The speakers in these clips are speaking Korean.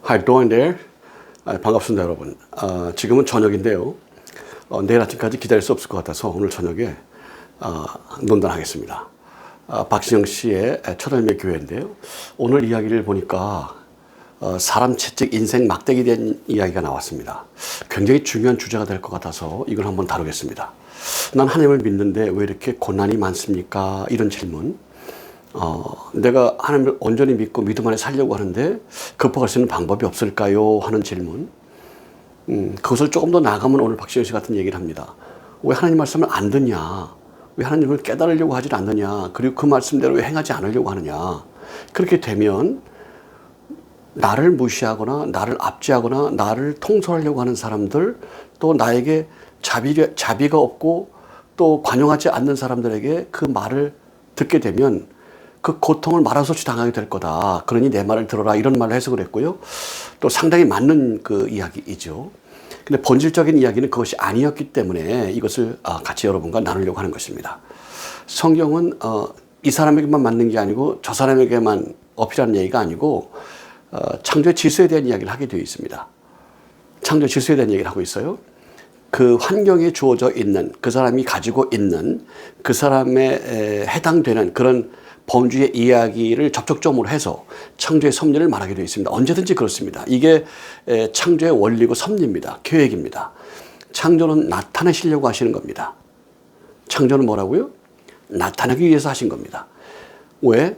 How you doing there? 반갑습니다, 여러분. 지금은 저녁인데요. 내일 아침까지 기다릴 수 없을 것 같아서 오늘 저녁에 논단하겠습니다. 박신영 씨의 첫월매 교회인데요. 오늘 이야기를 보니까 사람 채찍 인생 막대기 된 이야기가 나왔습니다. 굉장히 중요한 주제가 될 것 같아서 이걸 한번 다루겠습니다. 난 하나님을 믿는데 왜 이렇게 고난이 많습니까? 이런 질문. 내가 하나님을 온전히 믿고 믿음 안에 살려고 하는데 극복할 수 있는 방법이 없을까요? 하는 질문. 그것을 조금 더 나가면 오늘 박시영 씨 같은 얘기를 합니다. 왜 하나님 말씀을 안 듣냐? 왜 하나님을 깨달으려고 하지 않느냐? 그리고 그 말씀대로 왜 행하지 않으려고 하느냐? 그렇게 되면 나를 무시하거나 나를 압제하거나 나를 통솔하려고 하는 사람들, 또 나에게 자비가 없고 또 관용하지 않는 사람들에게 그 말을 듣게 되면 그 고통을 말할 수 없이 당하게 될 거다. 그러니 내 말을 들어라. 이런 말로 해석을 했고요. 또 상당히 맞는 그 이야기이죠. 근데 본질적인 이야기는 그것이 아니었기 때문에 이것을 같이 여러분과 나누려고 하는 것입니다. 성경은 이 사람에게만 맞는 게 아니고 저 사람에게만 어필하는 얘기가 아니고 창조의 질서에 대한 이야기를 하게 되어 있습니다. 창조의 질서에 대한 얘기를 하고 있어요. 그 환경에 주어져 있는 그 사람이 가지고 있는 그 사람에 해당되는 그런 범주의 이야기를 접촉점으로 해서 창조의 섭리를 말하게 되어 있습니다. 언제든지 그렇습니다. 이게 창조의 원리고 섭리입니다. 계획입니다. 창조는 나타내시려고 하시는 겁니다. 창조는 뭐라고요? 나타내기 위해서 하신 겁니다. 왜?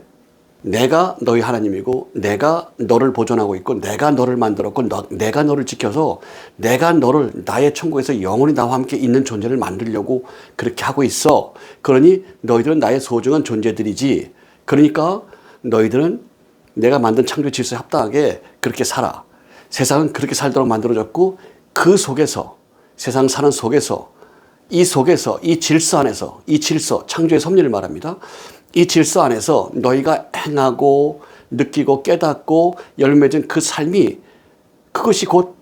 내가 너희 하나님이고 내가 너를 보존하고 있고 내가 너를 만들었고 내가 너를 지켜서 내가 너를 나의 천국에서 영원히 나와 함께 있는 존재를 만들려고 그렇게 하고 있어. 그러니 너희들은 나의 소중한 존재들이지. 그러니까 너희들은 내가 만든 창조 질서에 합당하게 그렇게 살아. 세상은 그렇게 살도록 만들어졌고 그 속에서 세상 사는 속에서 이 질서 안에서 이 질서 창조의 섭리를 말합니다. 이 질서 안에서 너희가 행하고 느끼고 깨닫고 열매진 그 삶이 그것이 곧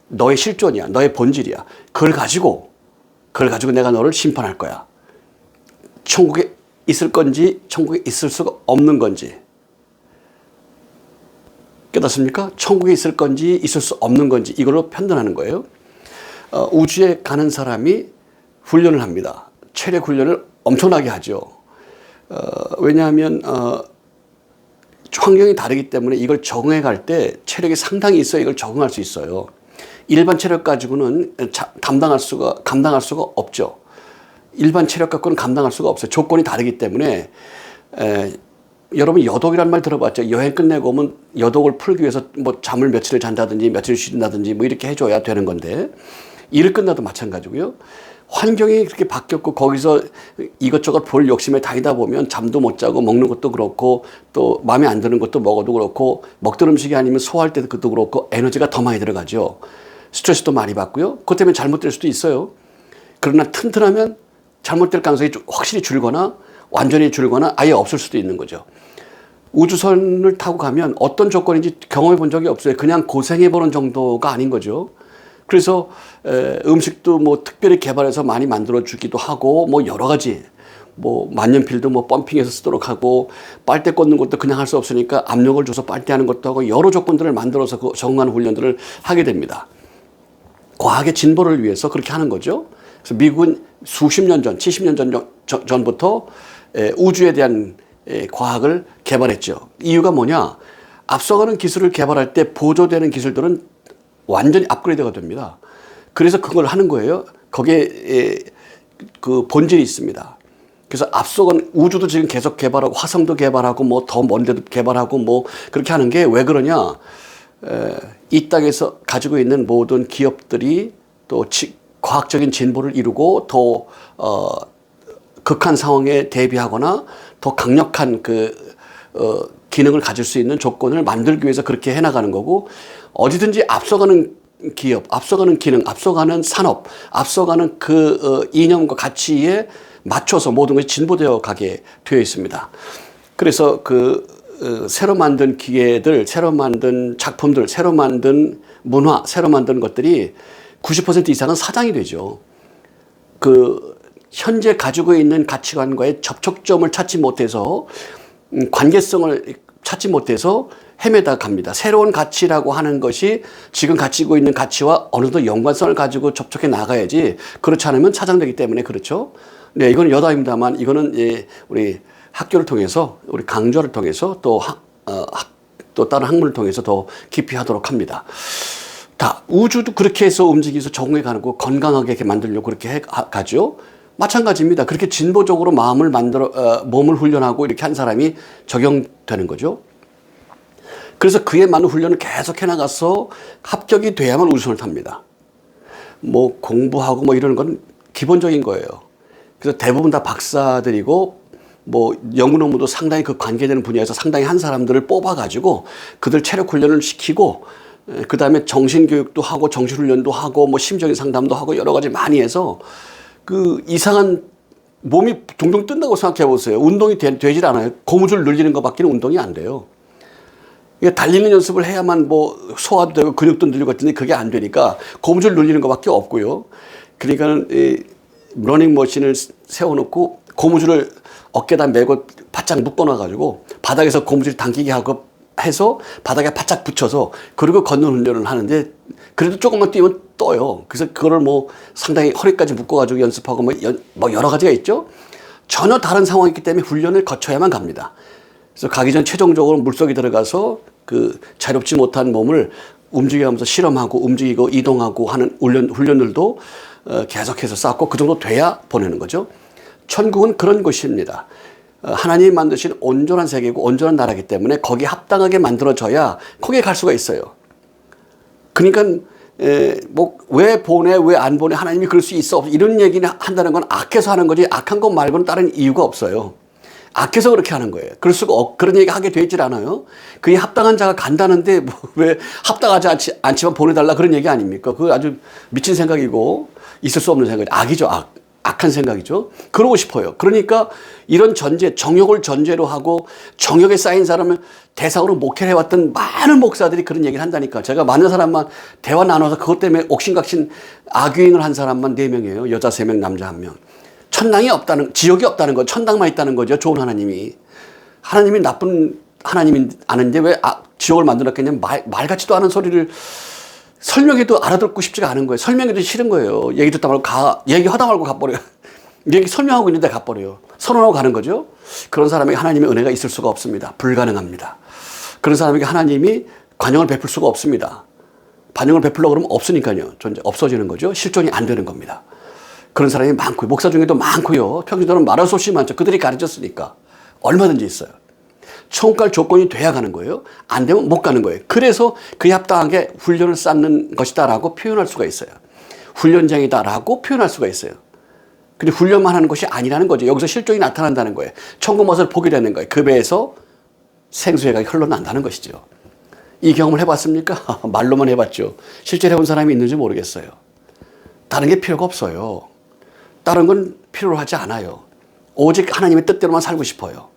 너의 실존이야. 너의 본질이야. 그걸 가지고 내가 너를 심판할 거야. 천국에 있을 건지 천국에 있을 수가 없는 건지 깨닫습니까? 천국에 있을 건지 있을 수 없는 건지 이걸로 판단하는 거예요. 우주에 가는 사람이 훈련을 합니다. 체력 훈련을 엄청나게 하죠. 왜냐하면 환경이 다르기 때문에 이걸 적응해 갈 때 체력이 상당히 있어야 이걸 적응할 수 있어요. 일반 체력 가지고는 감당할 수가 없죠. 일반 체력 갖고는 감당할 수가 없어요. 조건이 다르기 때문에 여러분 여독이란 말 들어봤죠? 여행 끝내고 오면 여독을 풀기 위해서 뭐 잠을 며칠을 잔다든지 며칠을 쉰다든지 뭐 이렇게 해줘야 되는 건데 일을 끝나도 마찬가지고요. 환경이 그렇게 바뀌었고 거기서 이것저것 볼 욕심에 다니다 보면 잠도 못 자고 먹는 것도 그렇고 또 마음에 안 드는 것도 먹어도 그렇고 먹던 음식이 아니면 소화할 때도 그것도 그렇고 에너지가 더 많이 들어가죠. 스트레스도 많이 받고요. 그것 때문에 잘못될 수도 있어요. 그러나 튼튼하면 잘못될 가능성이 확실히 줄거나 완전히 줄거나 아예 없을 수도 있는 거죠. 우주선을 타고 가면 어떤 조건인지 경험해 본 적이 없어요. 그냥 고생해 보는 정도가 아닌 거죠. 그래서 음식도 뭐 특별히 개발해서 많이 만들어 주기도 하고 뭐 여러 가지 뭐 만년필도 뭐 펌핑해서 쓰도록 하고 빨대 꽂는 것도 그냥 할 수 없으니까 압력을 줘서 빨대하는 것도 하고 여러 조건들을 만들어서 그 적응하는 훈련들을 하게 됩니다. 과학의 진보를 위해서 그렇게 하는 거죠. 그래서 미국은 수십 년 전, 70년 전부터 우주에 대한 과학을 개발했죠. 이유가 뭐냐? 앞서가는 기술을 개발할 때 보조되는 기술들은 완전히 업그레이드가 됩니다. 그래서 그걸 하는 거예요. 거기에 그 본질이 있습니다. 그래서 앞서간 우주도 지금 계속 개발하고 화성도 개발하고 뭐 더 먼 데도 개발하고 뭐 그렇게 하는 게 왜 그러냐? 이 땅에서 가지고 있는 모든 기업들이 또 과학적인 진보를 이루고 더 극한 상황에 대비하거나 더 강력한 기능을 가질 수 있는 조건을 만들기 위해서 그렇게 해나가는 거고 어디든지 앞서가는 기업, 앞서가는 기능, 앞서가는 산업, 앞서가는 그 이념과 가치에 맞춰서 모든 것이 진보되어 가게 되어 있습니다. 그래서 새로 만든 기계들, 새로 만든 작품들, 새로 만든 문화, 새로 만든 것들이 90% 이상은 사장이 되죠. 현재 가지고 있는 가치관과의 접촉점을 찾지 못해서 관계성을 찾지 못해서 헤매다 갑니다. 새로운 가치라고 하는 것이 지금 가지고 있는 가치와 어느 정도 연관성을 가지고 접촉해 나가야지, 그렇지 않으면 차장되기 때문에 그렇죠. 네, 이건 여담입니다만 이거는 예, 우리 학교를 통해서, 우리 강좌를 통해서 또 다른 학문을 통해서 더 깊이 하도록 합니다. 다 우주도 그렇게 해서 움직여서 적응해 가는 거, 건강하게 이렇게 만들려고 그렇게 가죠. 마찬가지입니다. 그렇게 진보적으로 몸을 훈련하고 이렇게 한 사람이 적용되는 거죠. 그래서 그에 맞는 훈련을 계속 해나가서 합격이 돼야만 우주선을 탑니다. 뭐 공부하고 뭐 이러는 건 기본적인 거예요. 그래서 대부분 다 박사들이고 뭐 연구 논문도 상당히 그 관계되는 분야에서 상당히 한 사람들을 뽑아가지고 그들 체력 훈련을 시키고, 그 다음에 정신교육도 하고 정신훈련도 하고 뭐 심적인 상담도 하고 여러 가지 많이 해서 그 이상한 몸이 둥둥 뜬다고 생각해 보세요. 운동이 되질 않아요. 고무줄 늘리는 것밖에는 운동이 안 돼요. 달리는 연습을 해야만 뭐 소화도 되고 근육도 늘리고 같은데 그게 안 되니까 고무줄 늘리는 것밖에 없고요. 그러니까는 이 러닝머신을 세워놓고 고무줄을 어깨에다 메고 바짝 묶어놔가지고 바닥에서 고무줄 당기게 하고 해서 바닥에 바짝 붙여서 그리고 걷는 훈련을 하는데, 그래도 조금만 뛰면 떠요. 그래서 그거를 뭐 상당히 허리까지 묶어가지고 연습하고 뭐 여러 가지가 있죠. 전혀 다른 상황이기 때문에 훈련을 거쳐야만 갑니다. 그래서 가기 전 최종적으로 물속에 들어가서 그 자유롭지 못한 몸을 움직이면서 실험하고 움직이고 이동하고 하는 훈련들도 계속해서 쌓고 그 정도 돼야 보내는 거죠. 천국은 그런 곳입니다. 하나님이 만드신 온전한 세계고 온전한 나라이기 때문에 거기에 합당하게 만들어져야 거기에 갈 수가 있어요. 그러니까 뭐 왜 보내 왜 안 보내, 하나님이 그럴 수 있어 이런 얘기는 한다는 건 악해서 하는 거지, 악한 것 말고는 다른 이유가 없어요. 악해서 그렇게 하는 거예요. 그럴 수가 그런 얘기 하게 되질 않아요. 그게 합당한 자가 간다는데 뭐 왜 합당하지 않지만 보내달라 그런 얘기 아닙니까? 그거 아주 미친 생각이고 있을 수 없는 생각이 악이죠. 악한 생각이죠. 그러고 싶어요. 그러니까 이런 정욕을 전제로 하고 정욕에 쌓인 사람을 대상으로 목회를 해왔던 많은 목사들이 그런 얘기를 한다니까. 제가 많은 사람만 대화 나눠서 그것 때문에 옥신각신 악유행을 한 사람만 4명이에요. 여자 3명, 남자 1명. 천당이 없다는, 지옥이 없다는 거, 천당만 있다는 거죠. 좋은 하나님이. 하나님이 나쁜 하나님인 아는데 왜 지옥을 만들었겠냐면 말 같지도 않은 소리를 설명해도 알아듣고 싶지가 않은 거예요. 설명해도 싫은 거예요. 얘기 듣다 말고 얘기하다 말고 가버려요. 얘기 설명하고 있는데 가버려요. 선언하고 가는 거죠. 그런 사람에게 하나님의 은혜가 있을 수가 없습니다. 불가능합니다. 그런 사람에게 하나님이 관용을 베풀 수가 없습니다. 반영을 베풀려고 그러면 없으니까요. 없어지는 거죠. 실존이 안 되는 겁니다. 그런 사람이 많고요. 목사 중에도 많고요. 평균적으로 말할 수 없이 많죠. 그들이 가르쳤으니까. 얼마든지 있어요. 천국 갈 조건이 돼야 가는 거예요. 안 되면 못 가는 거예요. 그래서 그에 합당하게 훈련을 쌓는 것이다라고 표현할 수가 있어요. 훈련장이다라고 표현할 수가 있어요. 근데 훈련만 하는 것이 아니라는 거죠. 여기서 실존이 나타난다는 거예요. 천국 맛을 보게 되는 거예요. 그 배에서 생수회가 흘러난다는 것이죠. 이 경험을 해봤습니까? 말로만 해봤죠. 실제로 해본 사람이 있는지 모르겠어요. 다른 게 필요가 없어요. 다른 건 필요로 하지 않아요. 오직 하나님의 뜻대로만 살고 싶어요.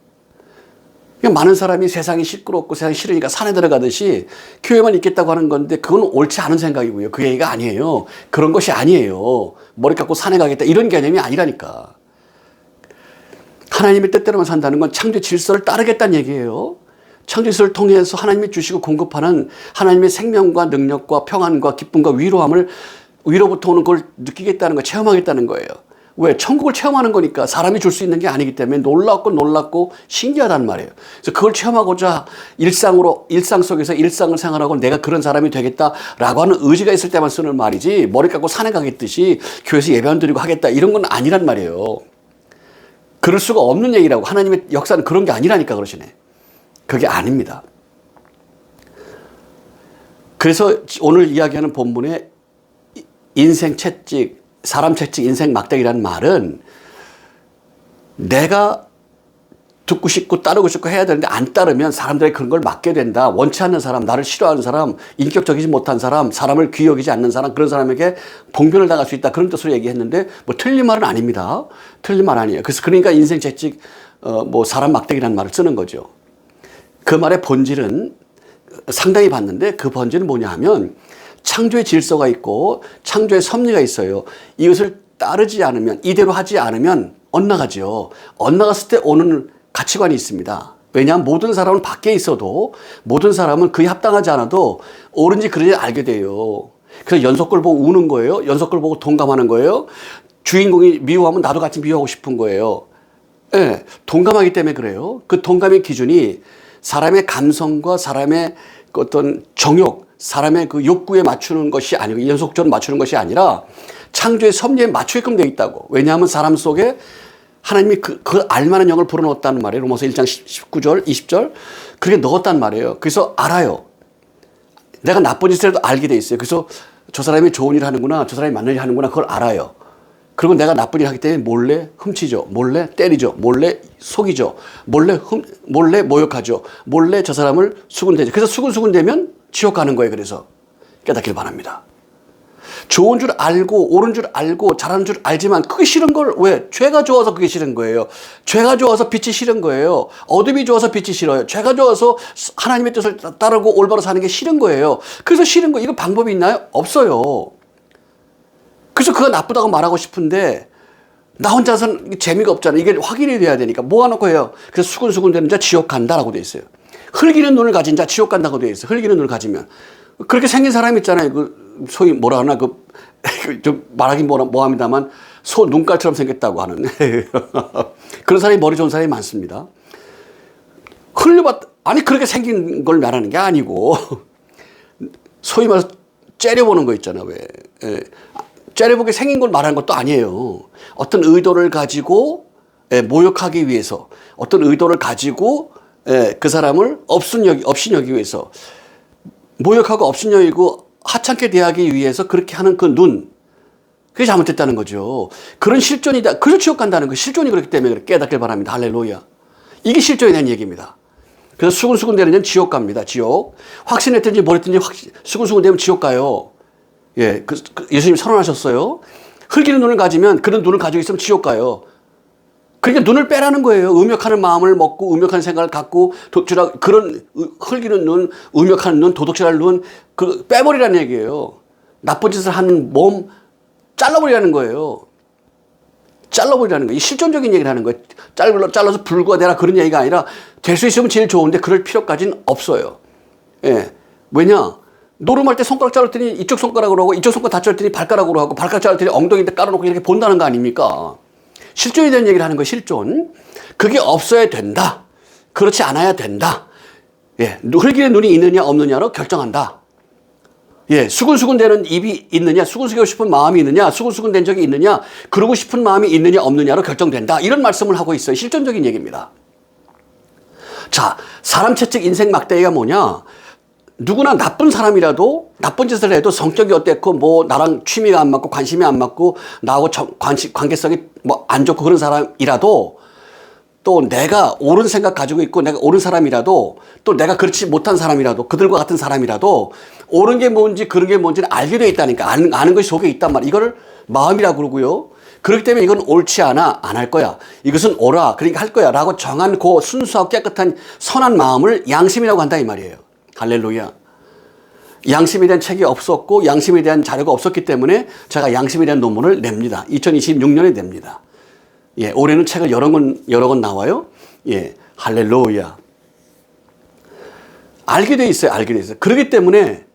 많은 사람이 세상이 시끄럽고 세상이 싫으니까 산에 들어가듯이 교회만 있겠다고 하는 건데 그건 옳지 않은 생각이고요. 그 얘기가 아니에요. 그런 것이 아니에요. 머리 깎고 산에 가겠다 이런 개념이 아니라니까. 하나님의 뜻대로만 산다는 건 창조 질서를 따르겠다는 얘기예요. 창조 질서를 통해서 하나님이 주시고 공급하는 하나님의 생명과 능력과 평안과 기쁨과 위로부터 오는 걸 느끼겠다는 거, 체험하겠다는 거예요. 왜? 천국을 체험하는 거니까. 사람이 줄 수 있는 게 아니기 때문에 놀랍고 신기하단 말이에요. 그래서 그걸 체험하고자 일상 속에서 일상을 생활하고 내가 그런 사람이 되겠다라고 하는 의지가 있을 때만 쓰는 말이지, 머리 깎고 산에 가겠듯이 교회에서 예배원 드리고 하겠다 이런 건 아니란 말이에요. 그럴 수가 없는 얘기라고. 하나님의 역사는 그런 게 아니라니까 그러시네. 그게 아닙니다. 그래서 오늘 이야기하는 본문의 인생 채찍, 사람 채찍, 인생 막대기라는 말은 내가 듣고 싶고 따르고 싶고 해야 되는데 안 따르면 사람들이 그런 걸 막게 된다. 원치 않는 사람, 나를 싫어하는 사람, 인격적이지 못한 사람, 사람을 귀히 여기지 않는 사람, 그런 사람에게 봉변을 당할 수 있다. 그런 뜻으로 얘기했는데 뭐 틀린 말은 아닙니다. 틀린 말 아니에요. 그래서 그러니까 인생 채찍, 사람 막대기라는 말을 쓰는 거죠. 그 말의 본질은 상당히 봤는데 그 본질은 뭐냐 하면 창조의 질서가 있고 창조의 섭리가 있어요. 이것을 따르지 않으면, 이대로 하지 않으면 엇나가죠. 엇나갔을 때 오는 가치관이 있습니다. 왜냐하면 모든 사람은 밖에 있어도 모든 사람은 그에 합당하지 않아도 옳은지 그른지 알게 돼요. 그래서 연속걸 보고 우는 거예요. 연속걸 보고 동감하는 거예요. 주인공이 미워하면 나도 같이 미워하고 싶은 거예요. 예, 동감하기 때문에 그래요. 그 동감의 기준이 사람의 감성과 사람의 어떤 정욕, 사람의 그 욕구에 맞추는 것이 아니고 연속적으로 맞추는 것이 아니라 창조의 섭리에 맞추게끔 되어 있다고. 왜냐하면 사람 속에 하나님이 그 알만한 영을 불어넣었다는 말이에요. 로마서 1장 19절, 20절. 그렇게 넣었단 말이에요. 그래서 알아요. 내가 나쁜 짓을 해도 알게 돼 있어요. 그래서 저 사람이 좋은 일을 하는구나, 저 사람이 맞는 일을 하는구나, 그걸 알아요. 그리고 내가 나쁜 일을 하기 때문에 몰래 훔치죠. 몰래 때리죠. 몰래 속이죠. 몰래 모욕하죠. 몰래 저 사람을 수군대죠. 그래서 수군대면 지옥 가는 거예요. 그래서 깨닫길 바랍니다. 좋은 줄 알고 옳은 줄 알고 잘하는 줄 알지만 그게 싫은 걸 왜? 죄가 좋아서 그게 싫은 거예요. 죄가 좋아서 빛이 싫은 거예요. 어둠이 좋아서 빛이 싫어요. 죄가 좋아서 하나님의 뜻을 따르고 올바로 사는 게 싫은 거예요. 그래서 싫은 거 이거 방법이 있나요? 없어요. 그래서 그거 나쁘다고 말하고 싶은데 나 혼자서는 재미가 없잖아요. 이게 확인이 돼야 되니까 모아놓고 해요. 그래서 수군수군 되는 자 지옥 간다라고 돼 있어요. 흘기는 눈을 가진 자 지옥 간다고 돼 있어요. 흘기는 눈을 가지면. 그렇게 생긴 사람이 있잖아요. 그 소위 뭐라 하나 좀 말하긴 뭐합니다만 소 눈깔처럼 생겼다고 하는 그런 사람이 머리 좋은 사람이 많습니다. 아니 그렇게 생긴 걸 말하는 게 아니고 소위 말해서 째려보는 거 있잖아. 왜 째려보게 생긴 걸 말하는 것도 아니에요. 어떤 의도를 가지고 모욕하기 위해서 어떤 의도를 가지고 그 사람을 업신여기기 위해서 모욕하고 업신여기고 하찮게 대하기 위해서 그렇게 하는 그 눈, 그게 잘못됐다는 거죠. 그런 실존이다. 그래서 지옥 간다는 거. 실존이 그렇기 때문에 깨닫길 바랍니다. 할렐루야. 이게 실존에 대한 얘기입니다. 그래서 수군수군 되는 자는 지옥 갑니다. 지옥. 확신했든지 뭐랬든지 수군수군 되면 지옥 가요. 예, 예수님 선언하셨어요. 흘기는 눈을 가지면 그런 눈을 가지고 있으면 지옥 가요. 그러니까 눈을 빼라는 거예요. 음욕하는 마음을 먹고 음욕하는 생각을 갖고 그런 흘기는 눈, 음욕하는 눈, 도둑질할 눈 빼버리라는 얘기예요. 나쁜 짓을 하는 몸 잘라버리라는 거예요. 잘라버리라는 거예요. 실존적인 얘기를 하는 거예요. 잘라서 불구하되라 그런 얘기가 아니라 될 수 있으면 제일 좋은데 그럴 필요까지는 없어요. 예. 왜냐? 노름할 때 손가락 자를 때니 이쪽 손가락으로 하고 이쪽 손가락 다 자를 때니 발가락으로 하고 발가락 자를 때니 엉덩이인데 깔아놓고 이렇게 본다는 거 아닙니까? 실존에 대한 얘기를 하는 거예요. 실존. 그게 없어야 된다. 그렇지 않아야 된다. 예, 흘기는 눈이 있느냐 없느냐로 결정한다. 예, 수군수군 되는 입이 있느냐, 수군수기고 싶은 마음이 있느냐, 수군수군 된 적이 있느냐, 그러고 싶은 마음이 있느냐 없느냐로 결정된다. 이런 말씀을 하고 있어요. 실존적인 얘기입니다. 자, 사람 채찍 인생 막대기가 뭐냐? 누구나 나쁜 사람이라도 나쁜 짓을 해도 성격이 어땠고 뭐 나랑 취미가 안 맞고 관심이 안 맞고 나하고 관계성이 뭐 안 좋고 그런 사람이라도 또 내가 옳은 생각 가지고 있고 내가 옳은 사람이라도 또 내가 그렇지 못한 사람이라도 그들과 같은 사람이라도 옳은 게 뭔지 그런 게 뭔지는 알게 돼 있다니까. 아는 것이 속에 있단 말이야. 이거를 마음이라고 그러고요. 그렇기 때문에 이건 옳지 않아. 안 할 거야. 이것은 옳아. 그러니까 할 거야. 라고 정한 그 순수하고 깨끗한 선한 마음을 양심이라고 한다 이 말이에요. 할렐루야. 양심에 대한 책이 없었고 양심에 대한 자료가 없었기 때문에 제가 양심에 대한 논문을 냅니다. 2026년에 냅니다. 예, 올해는 책을 여러 권 나와요. 예, 할렐루야. 알게 돼 있어요. 알게 돼 있어요. 그렇기 때문에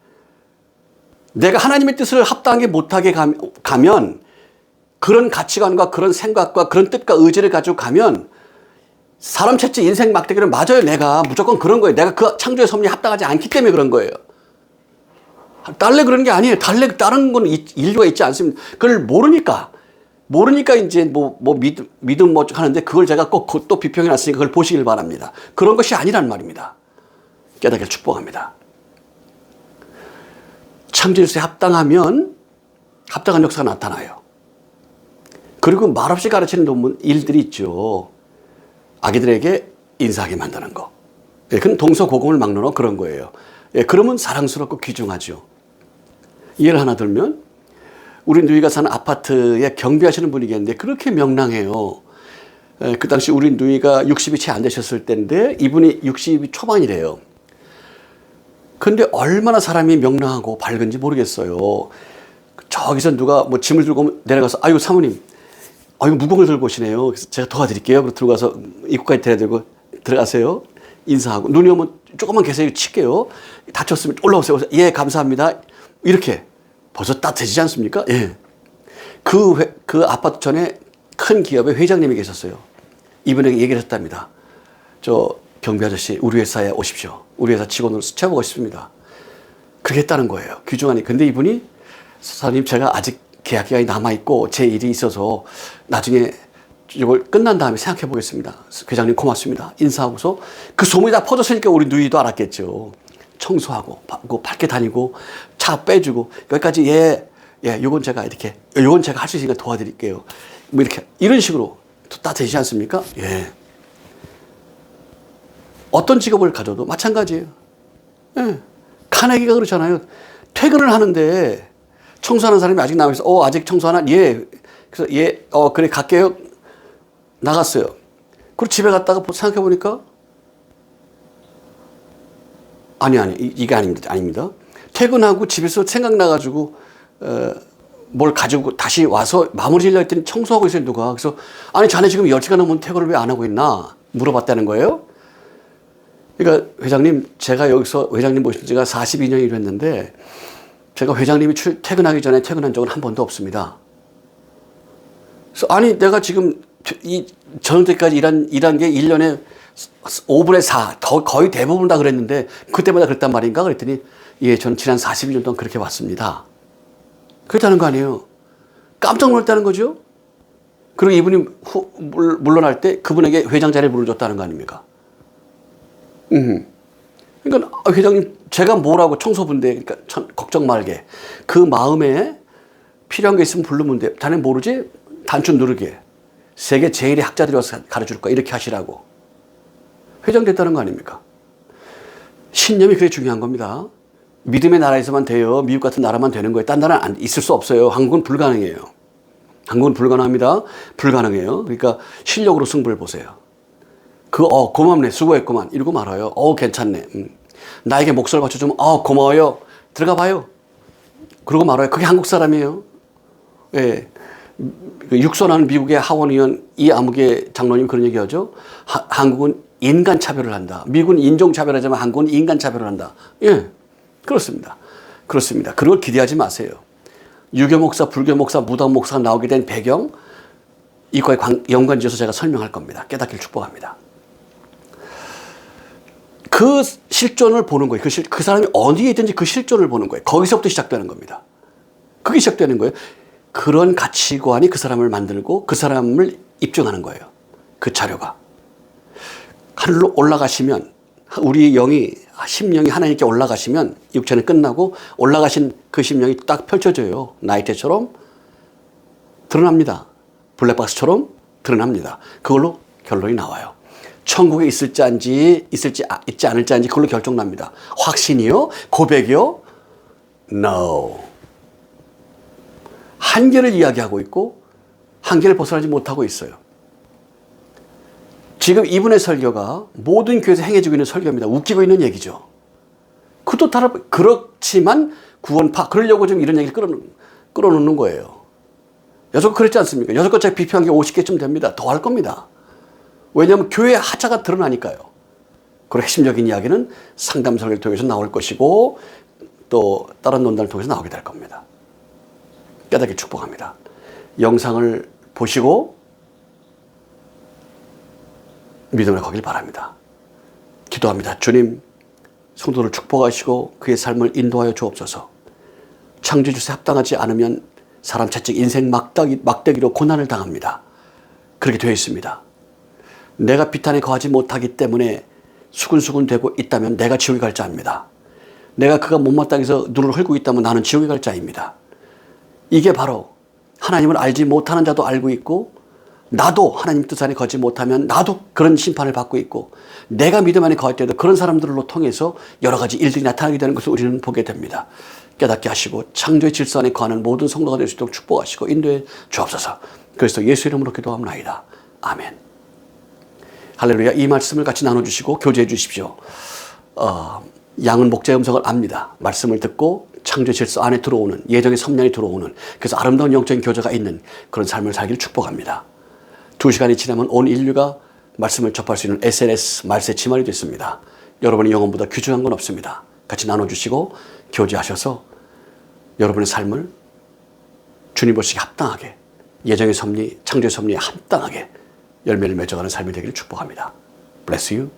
내가 하나님의 뜻을 합당하게 못하게 가면 그런 가치관과 그런 생각과 그런 뜻과 의지를 가지고 가면 사람 채찍 인생 막대기를 맞아요. 내가 무조건 그런 거예요. 내가 그 창조의 섭리에 합당하지 않기 때문에 그런 거예요. 달래 그런 게 아니에요. 다른 건 인류가 있지 않습니다. 그걸 모르니까 이제 믿음 뭐 하는데 그걸 제가 꼭 또 비평해 놨으니까 그걸 보시길 바랍니다. 그런 것이 아니란 말입니다. 깨닫기를 축복합니다. 창조주에 합당하면 합당한 역사가 나타나요. 그리고 말없이 가르치는 일들이 있죠. 아기들에게 인사하게 만드는 거. 예, 그건 동서고금을 막론하고 그런 거예요. 예, 그러면 사랑스럽고 귀중하죠. 예를 하나 들면 우리 누이가 사는 아파트에 경비하시는 분이 계는데 그렇게 명랑해요. 예, 그 당시 우리 누이가 60이 채 안 되셨을 때인데 이분이 60이 초반이래요. 근데 얼마나 사람이 명랑하고 밝은지 모르겠어요. 저기서 누가 뭐 짐을 들고 내려가서 아이고 사모님 무거운 걸 들고 오시네요. 그래서 제가 도와드릴게요. 그래서 들어가서 입구까지 데려들고 들어가세요. 인사하고, 눈이 오면 조금만 계세요. 칠게요. 다쳤으면 올라오세요. 예, 감사합니다. 이렇게 벌써 따뜻해지지 않습니까? 예. 그 아파트 전에 큰 기업의 회장님이 계셨어요. 이분에게 얘기를 했답니다. 저 경비 아저씨, 우리 회사에 오십시오. 우리 회사 직원으로 채워보고 싶습니다. 그렇게 했다는 거예요. 귀중하니. 근데 이분이, 사장님, 제가 아직 계약 기간이 남아있고 제 일이 있어서 나중에 이걸 끝난 다음에 생각해 보겠습니다. 회장님 고맙습니다. 인사하고서 그 소문이 다 퍼졌으니까 우리 누이도 알았겠죠. 청소하고 밖에 다니고 차 빼주고 여기까지 요건 제가 이렇게, 요건 제가 할 수 있으니까 도와드릴게요. 뭐 이렇게, 이런 식으로 따뜻해지지 않습니까? 예. 어떤 직업을 가져도 마찬가지예요. 예. 카네기가 그렇잖아요. 퇴근을 하는데 청소하는 사람이 아직 남아있어. 아직 청소하나? 예. 그래서 그래, 갈게요. 나갔어요. 그리고 집에 갔다가 생각해 보니까, 이게 아닙니다. 퇴근하고 집에서 생각나가지고, 뭘 가지고 다시 와서 마무리 지으려 했더니 청소하고 있어요, 누가. 그래서, 아니, 자네 지금 10시간 넘으면 퇴근을 왜 안 하고 있나? 물어봤다는 거예요. 그러니까, 회장님, 제가 여기서 회장님 모신 지가 42년 일했는데, 제가 회장님이 퇴근하기 전에 퇴근한 적은 한 번도 없습니다. 그래서, 아니, 내가 지금 저녁 때까지 일한 게 1년에 5분의 4, 거의 대부분 다 그랬는데, 그때마다 그랬단 말인가? 그랬더니, 예, 전 지난 42년 동안 그렇게 왔습니다. 그랬다는 거 아니에요. 깜짝 놀랐다는 거죠. 그리고 이분이 물러날 때 그분에게 회장 자리를 물어줬다는 거 아닙니까? 그러니까, 회장님, 제가 뭐라고 청소부인데, 그러니까 걱정 말게. 그 마음에 필요한 게 있으면 부르면 돼. 자네 모르지? 단추 누르게. 세계 제일의 학자들이 와서 가르쳐줄 거야. 이렇게 하시라고. 회장 됐다는 거 아닙니까? 신념이 그게 중요한 겁니다. 믿음의 나라에서만 돼요. 미국 같은 나라만 되는 거예요. 딴 나라는 있을 수 없어요. 한국은 불가능해요. 한국은 불가능합니다. 불가능해요. 그러니까 실력으로 승부를 보세요. 고맙네. 수고했구만. 이러고 말아요. 괜찮네. 나에게 몫을 받쳐주면, 고마워요. 들어가 봐요. 그러고 말아요. 그게 한국 사람이에요. 예. 육선하는 미국의 하원의원 이아무개 장로님 그런 얘기 하죠. 한국은 인간 차별을 한다. 미국은 인종 차별하지만 한국은 인간 차별을 한다. 예. 그렇습니다. 그렇습니다. 그런 걸 기대하지 마세요. 유교 목사, 불교 목사, 무당 목사가 나오게 된 배경, 이거에 연관지어서 제가 설명할 겁니다. 깨닫기를 축복합니다. 그 실존을 보는 거예요. 그 사람이 어디에 있든지 그 실존을 보는 거예요. 거기서부터 시작되는 겁니다. 그게 시작되는 거예요. 그런 가치관이 그 사람을 만들고 그 사람을 입증하는 거예요. 그 자료가. 하늘로 올라가시면, 우리 심령이 하나님께 올라가시면, 육체는 끝나고 올라가신 그 심령이 딱 펼쳐져요. 나이테처럼 드러납니다. 블랙박스처럼 드러납니다. 그걸로 결론이 나와요. 천국에 있지 않을지 그걸로 결정납니다. 확신이요? 고백이요? No. 한계를 이야기하고 있고 한계를 벗어나지 못하고 있어요. 지금 이분의 설교가 모든 교회에서 행해지고 있는 설교입니다. 웃기고 있는 얘기죠. 그것도 그렇지만 구원파, 그러려고 좀 이런 얘기를 끌어놓는 거예요. 여태껏 그랬지 않습니까? 여태껏 제가 비평한 게 50개쯤 됩니다. 더 할 겁니다. 왜냐하면 교회의 하자가 드러나니까요. 그리고 핵심적인 이야기는 상담 설교를 통해서 나올 것이고 또 다른 논단을 통해서 나오게 될 겁니다. 깨닫기 축복합니다. 영상을 보시고 믿음을 가길 바랍니다. 기도합니다. 주님, 성도를 축복하시고 그의 삶을 인도하여 주옵소서. 창조주에 합당하지 않으면 사람 채찍 인생 막대기로 고난을 당합니다. 그렇게 되어 있습니다. 내가 비탄에 거하지 못하기 때문에 수근수근 되고 있다면 내가 지옥에 갈 자입니다. 내가 그가 못마땅해서 눈을 흘고 있다면 나는 지옥에 갈 자입니다. 이게 바로 하나님을 알지 못하는 자도 알고 있고 나도 하나님 뜻 안에 거하지 못하면 나도 그런 심판을 받고 있고 내가 믿음 안에 거할 때도 그런 사람들로 통해서 여러 가지 일들이 나타나게 되는 것을 우리는 보게 됩니다. 깨닫게 하시고 창조의 질서 안에 거하는 모든 성도가 될 수 있도록 축복하시고 인도해 주옵소서. 그래서 예수 이름으로 기도합나이다. 아멘. 할렐루야. 이 말씀을 같이 나눠주시고 교제해 주십시오. 양은 목자의 음성을 압니다. 말씀을 듣고 창조 질서 안에 들어오는 예정의 섭량이 들어오는 그래서 아름다운 영적인 교제가 있는 그런 삶을 살기를 축복합니다. 2시간이 지나면 온 인류가 말씀을 접할 수 있는 SNS 말세지만이 됐습니다. 여러분의 영혼보다 귀중한 건 없습니다. 같이 나눠주시고 교제하셔서 여러분의 삶을 주님 보시기에 합당하게, 예정의 섭리, 창조의 섭리에 합당하게 열매를 맺어가는 삶이 되기를 축복합니다. Bless you,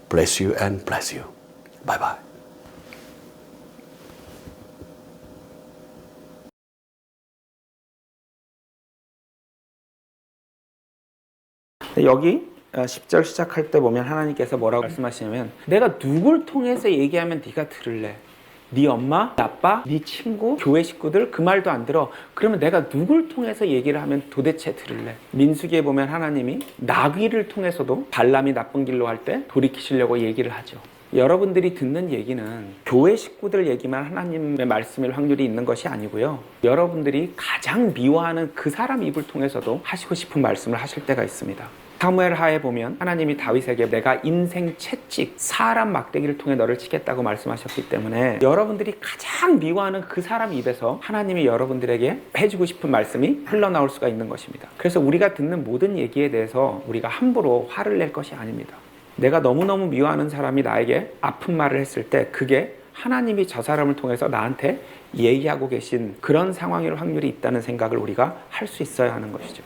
bless you and bless you. Bye bye. 여기 10절 시작할 때 보면 하나님께서 뭐라고 말씀하시냐면 내가 누굴 통해서 얘기하면 네가 들을래? 네 엄마, 네 아빠, 네 친구, 교회 식구들 그 말도 안 들어. 그러면 내가 누굴 통해서 얘기를 하면 도대체 들을래? 민수기에 보면 하나님이 나귀를 통해서도 발람이 나쁜 길로 할 때 돌이키시려고 얘기를 하죠. 여러분들이 듣는 얘기는 교회 식구들 얘기만 하나님의 말씀일 확률이 있는 것이 아니고요. 여러분들이 가장 미워하는 그 사람 입을 통해서도 하시고 싶은 말씀을 하실 때가 있습니다. 사무엘 하에 보면 하나님이 다윗에게 내가 인생 채찍, 사람 막대기를 통해 너를 치겠다고 말씀하셨기 때문에 여러분들이 가장 미워하는 그 사람 입에서 하나님이 여러분들에게 해주고 싶은 말씀이 흘러나올 수가 있는 것입니다. 그래서 우리가 듣는 모든 얘기에 대해서 우리가 함부로 화를 낼 것이 아닙니다. 내가 너무너무 미워하는 사람이 나에게 아픈 말을 했을 때 그게 하나님이 저 사람을 통해서 나한테 얘기하고 계신 그런 상황일 확률이 있다는 생각을 우리가 할 수 있어야 하는 것이죠.